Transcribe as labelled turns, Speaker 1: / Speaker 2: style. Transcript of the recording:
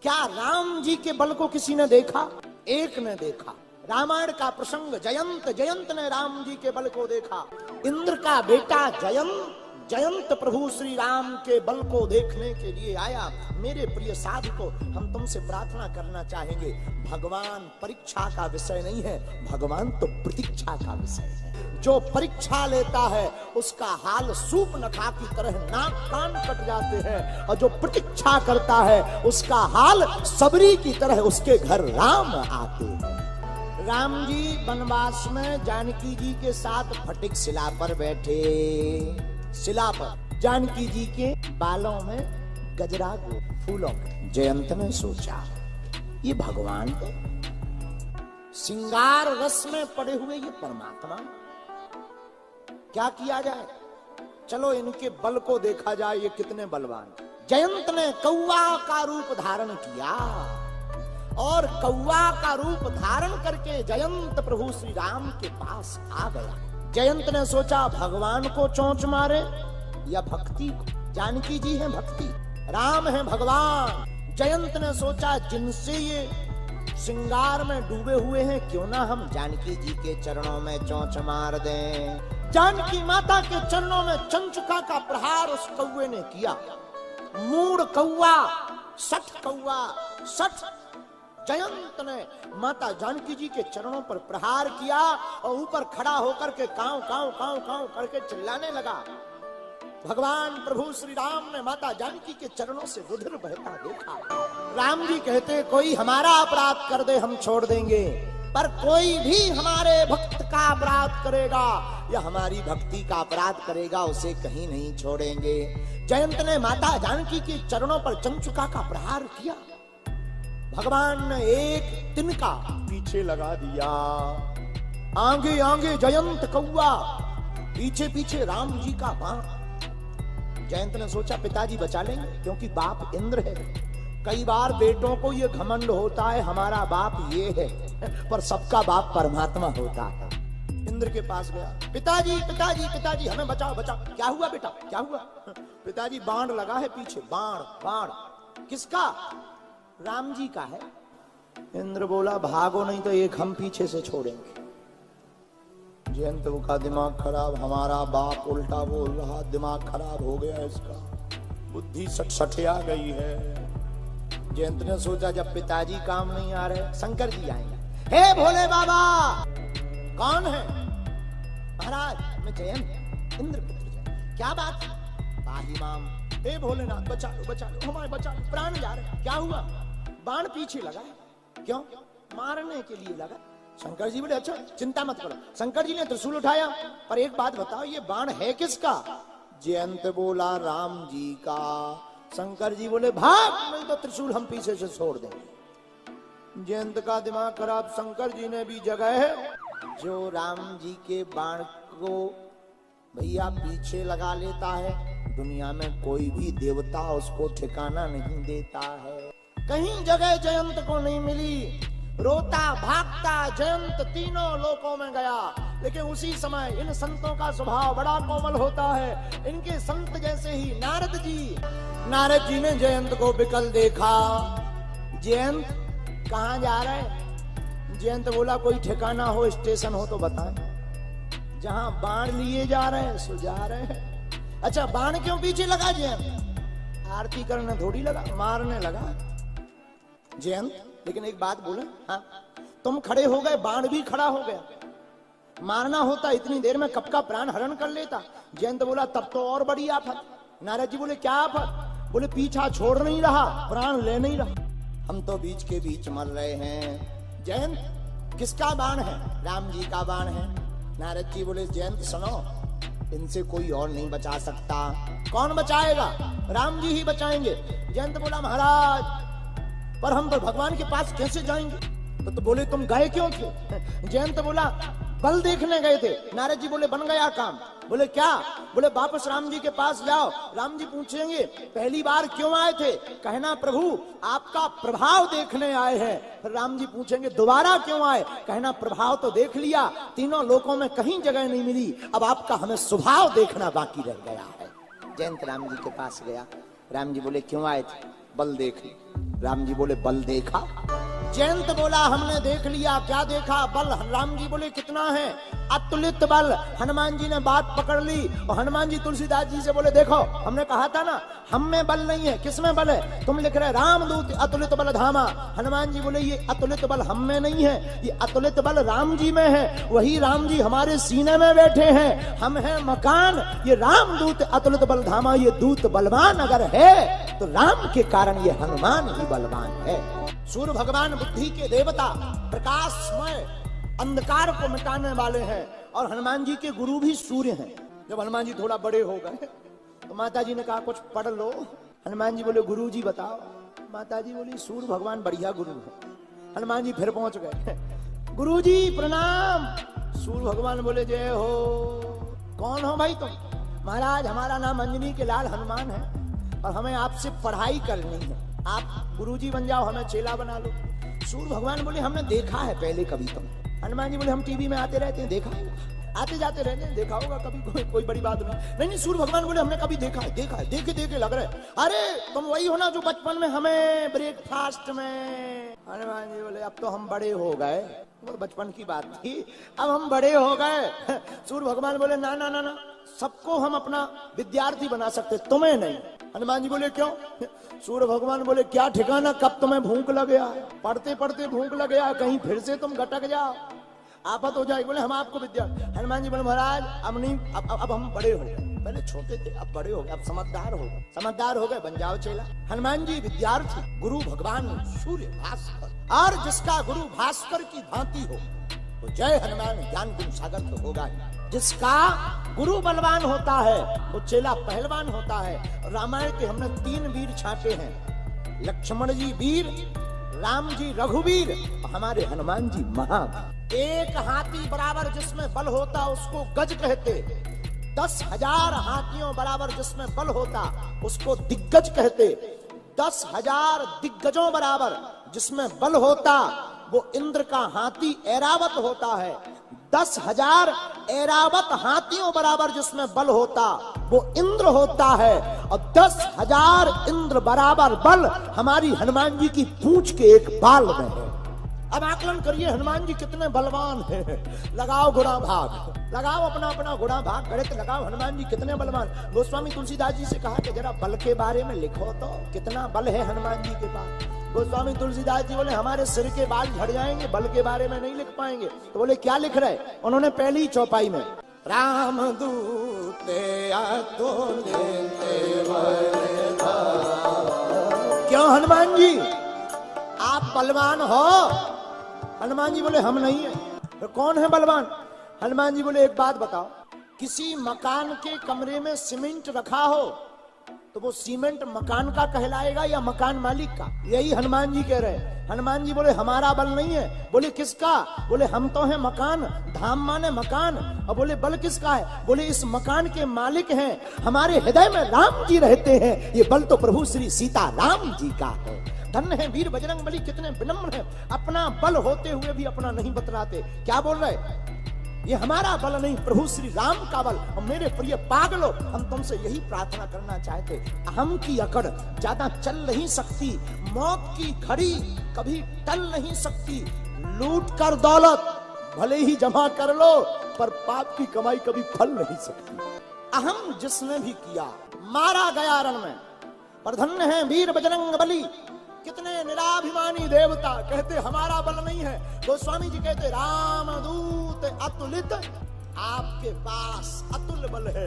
Speaker 1: क्या राम जी के बल को किसी ने देखा? एक ने देखा। रामायण का प्रसंग, जयंत ने राम जी के बल को देखा। इंद्र का बेटा जयंत प्रभु श्री राम के बल को देखने के लिए आया। मेरे प्रिय साधको, हम तुमसे प्रार्थना करना चाहेंगे, भगवान परीक्षा का विषय नहीं है, भगवान तो प्रतीक्षा का विषय है। जो परीक्षा लेता है उसका हाल सूर्पनखा की तरह नाक कान कट जाते हैं, और जो प्रतीक्षा करता है उसका हाल सबरी की तरह उसके घर राम आते हैं। राम जी वनवास में जानकी जी के साथ फटिक शिला पर बैठे। शिला पर जानकी जी के बालों में गजरा फूलों में। जयंत ने सोचा ये भगवान है, श्रृंगार रस में पड़े हुए ये परमात्मा, क्या किया जाए? चलो इनके बल को देखा जाए, ये कितने बलवान। जयंत ने कौवा का रूप धारण किया, और कौवा का रूप धारण करके जयंत प्रभु श्री राम के पास आ गया। जयंत ने सोचा भगवान को चोंच मारे या भक्ति को। जानकी जी है भक्ति, राम है भगवान। जयंत ने सोचा जिनसे ये श्रृंगार में डूबे हुए हैं, क्यों ना हम जानकी जी के चरणों में चोंच मार दें। जानकी माता के चरणों में चंचुका का प्रहार उस कौवे ने किया। मूढ़ कौवा, सठ कौवा, सठ। जयंत ने माता जानकी जी के चरणों पर प्रहार किया और ऊपर खड़ा होकर के कांव कांव कांव कांव करके चिल्लाने लगा। भगवान प्रभु श्री राम ने माता जानकी के चरणों से रुधिर बहता देखा। राम जी कहते कोई हमारा अपराध कर दे हम छोड़ देंगे, पर कोई भी हमारे भक्त का अपराध करेगा या हमारी भक्ति का अपराध करेगा उसे कहीं नहीं छोड़ेंगे। जयंत ने माता जानकी के चरणों पर चंचुका का प्रहार किया। भगवान ने एक तिनका पीछे लगा दिया। आगे आगे जयंत कौवा, पीछे पीछे राम जी का बाण। जयंत ने सोचा पिताजी बचा लेंगे, क्योंकि बाप इंद्र है। कई बार बेटों को ये घमंड होता है हमारा बाप ये है, पर सबका बाप परमात्मा होता है। इंद्र के पास गया, पिताजी पिताजी पिताजी हमें बचाओ बचाओ। क्या हुआ बेटा, क्या हुआ? पिताजी बाण लगा है पीछे। बाण बाण किसका? राम जी का है। इंद्र बोला भागो नहीं तो एक हम पीछे से छोड़ेंगे। जयंत का दिमाग खराब, हमारा बाप उल्टा बोल रहा, दिमाग खराब हो गया इसका, बुद्धि सठसठिया गई है। जयंत ने सोचा जब पिताजी काम नहीं आ रहे, शंकर जी आएंगे। हे भोले बाबा, कौन है? महाराज मैं जयंत, इंद्र पुत्र जयंत। क्या बात है? पाही माम। हे भोलेनाथ बचा लो हमारे, बचा लो, प्राण जा रहे। क्या हुआ? बाण पीछे लगा। क्यों? मारने के लिए लगा। शंकर जी बोले अच्छा चिंता मत करो। शंकर जी ने त्रिशूल उठाया, पर एक बात बताओ ये बाण है किसका? जयंत बोला राम जी का। शंकर जी बोले भाग, नहीं तो त्रिशूल हम पीछे से छोड़ देंगे। जयंत का दिमाग खराब, शंकर जी ने भी जगह है। जो राम जी के बाण को भैया पीछे लगा लेता है, दुनिया में कोई भी देवता उसको ठिकाना नहीं देता है। कहीं जगह जयंत को नहीं मिली। रोता भागता जयंत तीनों लोकों में गया। लेकिन उसी समय इन संतों का स्वभाव बड़ा कोमल होता है। इनके संत जैसे ही नारद जी ने जयंत को विकल देखा। जयंत कहाँ जा रहे? जयंत बोला कोई ठिकाना हो, स्टेशन हो तो बताएं। जहां बाण लिए जा रहे हैं सो जा रहे हैं। अच्छा बाण क्यों पीछे लगा? जयंत आरती करने थोड़ी लगा, मारने लगा जयंत। लेकिन एक बात बोले, हाँ तुम खड़े हो गए, बाण भी खड़ा हो गया। मारना होता इतनी देर में कब का प्राण हरण कर लेता। जयंत बोला तब तो और बड़ी आफत। नारद जी बोले क्या आफत? बोले पीछा छोड़ नहीं रहा, प्राण ले नहीं रहा, हम तो बीच के बीच मर रहे हैं। जयंत किसका बाण है? राम जी का बाण है। नारद जी बोले जयंत सुनो, इनसे कोई और नहीं बचा सकता। कौन बचाएगा? राम जी ही बचाएंगे। जयंत बोला महाराज पर हम तो भगवान के पास कैसे जाएंगे? तो बोले तुम गए क्यों थे? जयंत बोला बल देखने गए थे। नारद जी बोले बन गया काम। बोले क्या? बोले वापस राम जी के पास जाओ। राम जी पूछेंगे पहली बार क्यों आए थे? कहना प्रभु आपका प्रभाव देखने आए हैं। फिर राम जी पूछेंगे दोबारा क्यों आए? कहना प्रभाव तो देख लिया, तीनों लोकों में कहीं जगह नहीं मिली, अब आपका हमें स्वभाव देखना बाकी रह गया है। जयंत राम जी के पास गया। राम जी बोले क्यों आए थे? बल देख लिया। राम जी बोले बल देखा? जयंत बोला हमने देख लिया। क्या देखा? बल। राम जी बोले कितना है? अतुलित बल। हनुमान जी ने बात पकड़ ली और हनुमान जी तुलसीदास जी से बोले देखो हमने कहा था ना हम में बल नहीं है। किसमें बल है? तुम लिख रहे रामदूत अतुलित बल धामा। हनुमान जी बोले ये अतुलित बल हम में नहीं है, ये अतुलित बल राम जी में है। वही राम जी हमारे सीने में बैठे हैं, हम हैं मकान। ये रामदूत अतुलित बल धामा, ये दूत बलवान अगर है तो राम के कारण ये हनुमान ही बलवान है। सूर्य भगवान बुद्धि के देवता, प्रकाशमय, अंधकार को मिटाने वाले हैं। और हनुमान जी के गुरु भी सूर्य हैं। जब हनुमान जी थोड़ा बड़े हो गए तो माता जी ने कहा कुछ पढ़ लो। हनुमान जी बोले गुरु जी बताओ। माता जी बोली सूर्य भगवान बढ़िया गुरु है। हनुमान जी फिर पहुंच गए। गुरु जी प्रणाम। सूर्य भगवान बोले जय हो। कौन हो भाई तुम? महाराज हमारा नाम अंजनी के लाल हनुमान है और हमें आपसे पढ़ाई करनी है। आप गुरुजी बन जाओ, हमें चेला बना लो। सूर्य भगवान बोले हमने देखा है पहले कभी तुम। हनुमान जी बोले हम टीवी में आते रहते हैं, देखा है, आते जाते रहते हैं, देखा होगा कभी, कोई बड़ी बात नहीं। नहीं सूर्य भगवान बोले हमने कभी देखा है, देखे देखे लग रहा है। अरे तुम वही हो ना जो बचपन में हमें ब्रेकफास्ट में। हनुमान जी बोले अब तो हम बड़े हो गए, वो बचपन की बात थी, अब हम बड़े हो गए। सूर्य भगवान बोले ना ना ना ना, सबको हम अपना विद्यार्थी बना सकते, तुम्हें नहीं। हनुमान जी बोले क्यों? सूर्य भगवान बोले क्या ठिकाना कब तुम्हें भूख लग गया, पढ़ते पढ़ते भूख लग गया, कहीं फिर से तुम घटक जाओ, आफत हो जाए। बोले हम आपको विद्या। हनुमान जी बोले महाराज अब नहीं, अब हम बड़े हो गए, पहले छोटे थे अब बड़े हो गए, अब समझदार हो गए, बन जाओ चेला। हनुमान जी विद्यार्थी, गुरु भगवान सूर्य भास्कर, और जिसका गुरु भास्कर की भांति हो तो जय हनुमान ज्ञान गुण सागर तो होगा ही। जिसका गुरु बलवान होता है वो चेला पहलवान होता है। रामायण के हमने 3 वीर छांटे हैं, लक्ष्मण जी वीर, राम जी रघुवीर और हमारे हनुमान जी महावीर। एक हाथी बराबर जिसमें बल होता उसको गज कहते, 10,000 हाथियों बराबर जिसमें बल होता उसको दिग्गज कहते, 10,000 दिग्गजों बराबर जिसमें बल होता वो इंद्र का हाथी ऐरावत होता है। 10,000 ऐरावत हाथियों बराबर जिसमें बल होता वो इंद्र होता है, और 10,000 इंद्र बराबर बल हमारी हनुमान जी की पूंछ के एक बाल में है। अब आकलन करिए हनुमान जी कितने बलवान हैं। लगाओ गुणा भाग, लगाओ अपना अपना गुणा भाग, गणित लगाओ, हनुमान जी कितने बलवान। गोस्वामी तुलसीदास जी से कहा कि जरा बल के बारे में लिखो तो, कितना बल है हनुमान जी के पास। गोस्वामी तुलसीदास जी बोले हमारे सिर के बाल झड़ जाएंगे, बल के बारे में नहीं लिख पाएंगे। तो बोले क्या लिख रहे? उन्होंने पहली चौपाई में राम दूते क्यों हनुमान जी आप बलवान हो? हनुमान जी बोले हम नहीं है। तो कौन है बलवान? हनुमान जी बोले एक बात बताओ, किसी मकान के कमरे में सीमेंट रखा हो तो वो सीमेंट मकान का कहलाएगा या मकान मालिक का? यही हनुमान जी कह रहे हैं। हनुमान जी बोले हमारा बल नहीं है। बोले किसका? बोले हम तो हैं मकान, धाम माने मकान। और बोले बल किसका है? बोले इस मकान के मालिक हैं, हमारे हृदय में राम जी रहते हैं, ये बल तो प्रभु श्री सीता राम जी का है। धन्य है वीर बजरंग बली, कितने विनम्र हैं, अपना बल होते हुए भी अपना नहीं बतलाते। क्या बोल रहे? ये हमारा बल नहीं, प्रभु श्री राम का बल। और मेरे प्रिय पागलो, हम तुमसे यही प्रार्थना करना चाहते, अहम की अकड़ ज्यादा चल नहीं सकती, मौत की घड़ी कभी टल नहीं सकती। लूट कर दौलत भले ही जमा कर लो पर पाप की कमाई कभी फल नहीं सकती। अहम जिसने भी किया मारा गया रण में। पर धन्य है वीर बजरंग बली, कितने निराभिमानी देवता, कहते हमारा बल नहीं है। गोस्वामी जी कहते रामदूत अतुलित, आपके पास अतुल बल है।